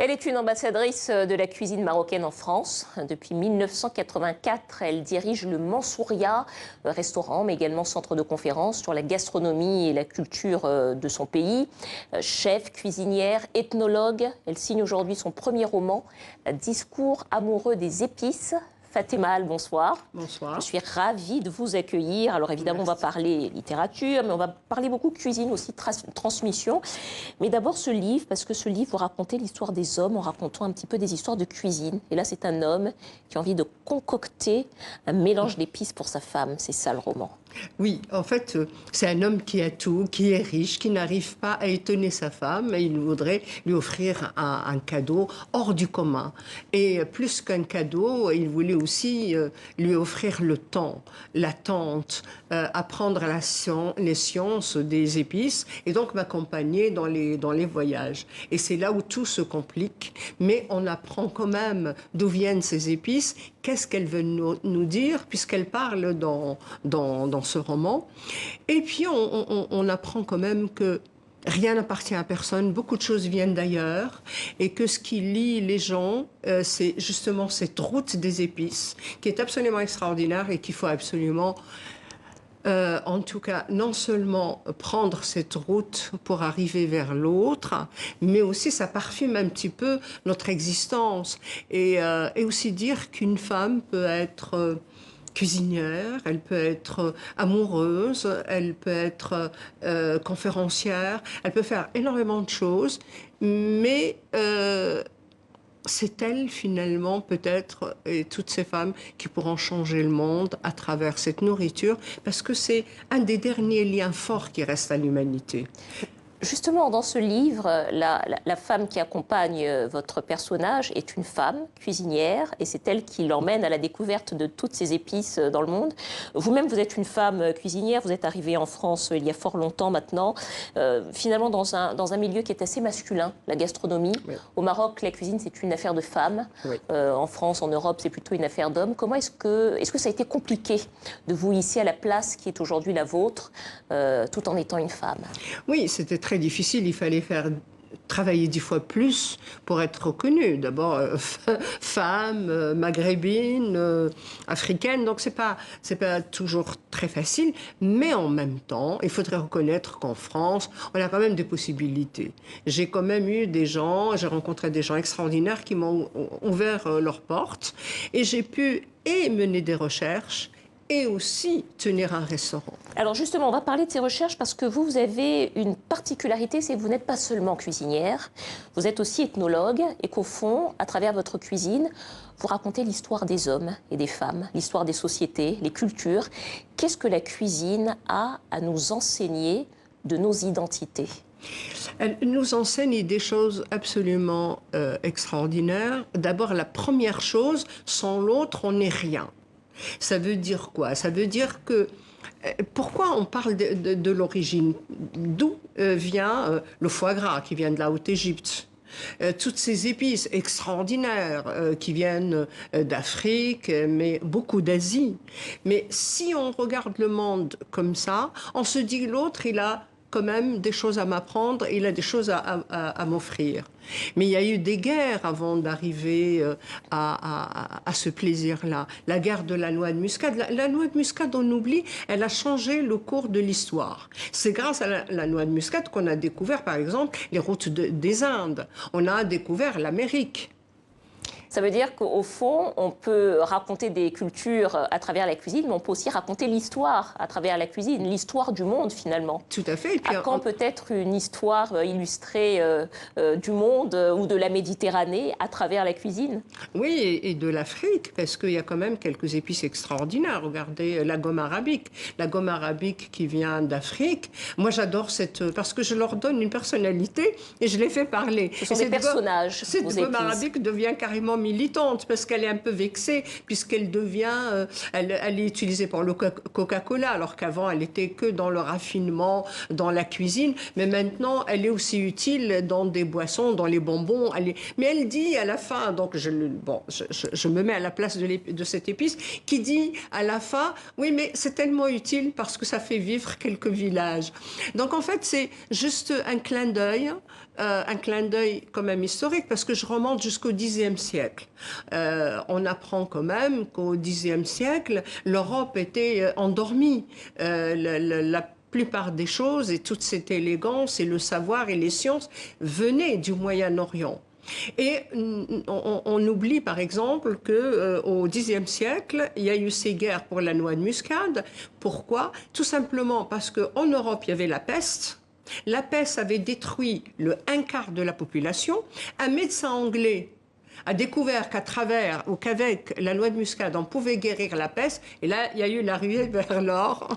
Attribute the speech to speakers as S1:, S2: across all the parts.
S1: Elle est une ambassadrice de la cuisine marocaine en France. Depuis 1984, elle dirige le Mansouria, restaurant, mais également centre de conférences sur la gastronomie et la culture de son pays. Chef, cuisinière, ethnologue, elle signe aujourd'hui son premier roman, Discours amoureux des épices. Fatima Al, bonsoir.
S2: Bonsoir.
S1: Je suis ravie de vous accueillir. Alors évidemment, on va parler littérature, mais on va parler beaucoup cuisine aussi, transmission. Mais d'abord ce livre, parce que ce livre, vous racontez l'histoire des hommes en racontant un petit peu des histoires de cuisine. Et là, c'est un homme qui a envie de concocter un mélange d'épices pour sa femme. C'est ça le roman.
S2: Oui, en fait, c'est un homme qui a tout, qui est riche, qui n'arrive pas à étonner sa femme et il voudrait lui offrir un cadeau hors du commun. Et plus qu'un cadeau, il voulait aussi lui offrir le temps, l'attente, apprendre les sciences des épices et donc m'accompagner dans les voyages. Et c'est là où tout se complique, mais on apprend quand même d'où viennent ces épices, qu'est-ce qu'elles veulent nous dire, puisqu'elles parlent dans ce roman. Et puis, on apprend quand même que rien n'appartient à personne, beaucoup de choses viennent d'ailleurs, et que ce qui lie les gens, c'est justement cette route des épices, qui est absolument extraordinaire et qu'il faut absolument, en tout cas, non seulement prendre cette route pour arriver vers l'autre, mais aussi ça parfume un petit peu notre existence. Et aussi dire qu'une femme peut être cuisinière, elle peut être amoureuse, elle peut être conférencière, elle peut faire énormément de choses, mais c'est elle finalement peut-être et toutes ces femmes qui pourront changer le monde à travers cette nourriture, parce que c'est un des derniers liens forts qui restent à l'humanité.
S1: Justement, dans ce livre, la femme qui accompagne votre personnage est une femme cuisinière et c'est elle qui l'emmène à la découverte de toutes ces épices dans le monde. Vous-même, vous êtes une femme cuisinière, vous êtes arrivée en France il y a fort longtemps maintenant, finalement dans un milieu qui est assez masculin, la gastronomie. Oui. Au Maroc, la cuisine, c'est une affaire de femmes. Oui. En France, en Europe, c'est plutôt une affaire d'hommes. Comment est-ce que ça a été compliqué de vous hisser à la place qui est aujourd'hui la vôtre, tout en étant une femme?
S2: Oui, c'était très difficile, il fallait travailler 10 fois plus pour être reconnue. D'abord, femme, maghrébine, africaine, donc c'est pas toujours très facile, mais en même temps, il faudrait reconnaître qu'en France, on a quand même des possibilités. J'ai quand même eu j'ai rencontré des gens extraordinaires qui m'ont ouvert leurs portes et j'ai pu mener des recherches et aussi tenir un restaurant.
S1: Alors justement, on va parler de ces recherches parce que vous avez une particularité, c'est que vous n'êtes pas seulement cuisinière, vous êtes aussi ethnologue et qu'au fond, à travers votre cuisine, vous racontez l'histoire des hommes et des femmes, l'histoire des sociétés, les cultures. Qu'est-ce que la cuisine a à nous enseigner de nos identités ?
S2: Elle nous enseigne des choses absolument extraordinaires. D'abord, la première chose, sans l'autre, on n'est rien. Ça veut dire quoi? Ça veut dire que pourquoi on parle de l'origine? D'où vient le foie gras qui vient de la Haute-Égypte? Toutes ces épices extraordinaires qui viennent d'Afrique, mais beaucoup d'Asie. Mais si on regarde le monde comme ça, on se dit que l'autre, il a quand même des choses à m'apprendre, il a des choses à m'offrir. Mais il y a eu des guerres avant d'arriver à ce plaisir-là. La guerre de la noix de muscade. La noix de muscade, on oublie, elle a changé le cours de l'histoire. C'est grâce à la noix de muscade qu'on a découvert, par exemple, les routes des Indes. On a découvert l'Amérique.
S1: Ça veut dire qu'au fond, on peut raconter des cultures à travers la cuisine, mais on peut aussi raconter l'histoire à travers la cuisine, l'histoire du monde finalement.
S2: Tout à fait. Et puis,
S1: à quand peut-être une histoire illustrée du monde ou de la Méditerranée à travers la cuisine?
S2: Oui, et de l'Afrique, parce qu'il y a quand même quelques épices extraordinaires. Regardez la gomme arabique. La gomme arabique qui vient d'Afrique. Moi, j'adore parce que je leur donne une personnalité et je les fais parler.
S1: Ce sont des personnages.
S2: Cette gomme arabique devient carrément militante parce qu'elle est un peu vexée puisqu'elle devient, elle est utilisée pour le Coca-Cola alors qu'avant elle était que dans le raffinement, dans la cuisine, mais maintenant elle est aussi utile dans des boissons, dans les bonbons. Mais elle dit à la fin, donc je me mets à la place de cette épice qui dit à la fin, oui mais c'est tellement utile parce que ça fait vivre quelques villages. Donc en fait c'est juste un clin d'œil un clin d'œil quand même historique, parce que je remonte jusqu'au Xe siècle. On apprend quand même qu'au Xe siècle, l'Europe était endormie. La plupart des choses et toute cette élégance et le savoir et les sciences venaient du Moyen-Orient. Et on oublie par exemple qu'au Xe siècle, il y a eu ces guerres pour la noix de muscade. Pourquoi? Tout simplement parce qu'en Europe, il y avait la peste. La peste avait détruit un quart de la population. Un médecin anglais a découvert qu'à travers ou qu'avec la noix de muscade, on pouvait guérir la peste. Et là, il y a eu la ruée vers l'or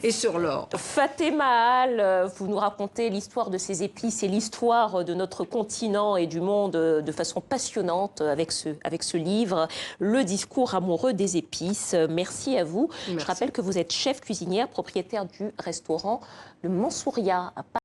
S2: et sur l'or.
S1: Fatéma Al, vous nous racontez l'histoire de ces épices et l'histoire de notre continent et du monde de façon passionnante avec ce livre, Le discours amoureux des épices. Merci à vous.
S2: Merci.
S1: Je rappelle que vous êtes chef cuisinière, propriétaire du restaurant Le Mansouria à Paris.